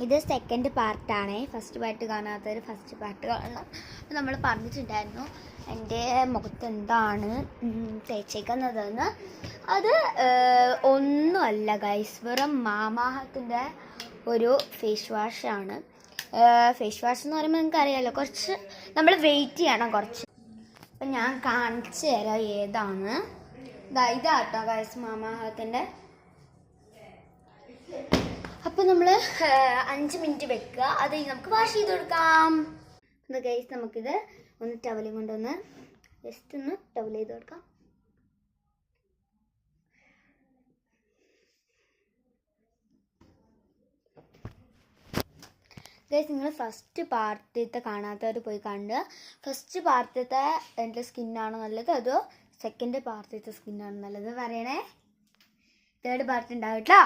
ഇത് സെക്കൻഡ് പാർട്ടാണ്. First part കാണാത്തവർ ഫസ്റ്റ് പാർട്ട് കാണണം. നമ്മൾ പറഞ്ഞിട്ടുണ്ടായിരുന്നു എൻ്റെ മുഖത്ത് എന്താണ് തേച്ചേക്കുന്നതെന്ന്. അത് ഒന്നുമല്ല ഗൈസ്, വെറും മാമാഹത്തിൻ്റെ ഒരു ഫേസ് വാഷാണ്. ഫേസ് വാഷ് എന്ന് പറയുമ്പോൾ നിങ്ങൾക്ക് അറിയാമല്ലോ, കുറച്ച് നമ്മൾ വെയിറ്റ് ചെയ്യണം കുറച്ച്. അപ്പം ഞാൻ കാണിച്ചു തരാം ഏതാണ്. ഇതാട്ടോ ഗൈസ് മാമാഹത്തിൻ്റെ. അപ്പോൾ നമ്മൾ 5 മിനിറ്റ് വെക്കുക, അത് നമുക്ക് വാഷ് ചെയ്ത് കൊടുക്കാം. എന്നാൽ ഗൈസ് നമുക്കിത് ഒന്ന് ടവലും കൊണ്ടൊന്ന് ജസ്റ്റ് ഒന്ന് ടവൽ ചെയ്ത് കൊടുക്കാം. ഗൈസ് നിങ്ങൾ ഫസ്റ്റ് പാർട്ടിലത്തെ കാണാത്തവർ പോയി കണ്ട്, ഫസ്റ്റ് പാർട്ടിലത്തെ എൻ്റെ സ്കിന്നാണോ നല്ലത് അതോ സെക്കൻഡ് പാർട്ടിലത്തെ സ്കിന്നാണോ നല്ലത് പറയണേ. തേർഡ് പാർട്ട് ഉണ്ടാവും കേട്ടോ.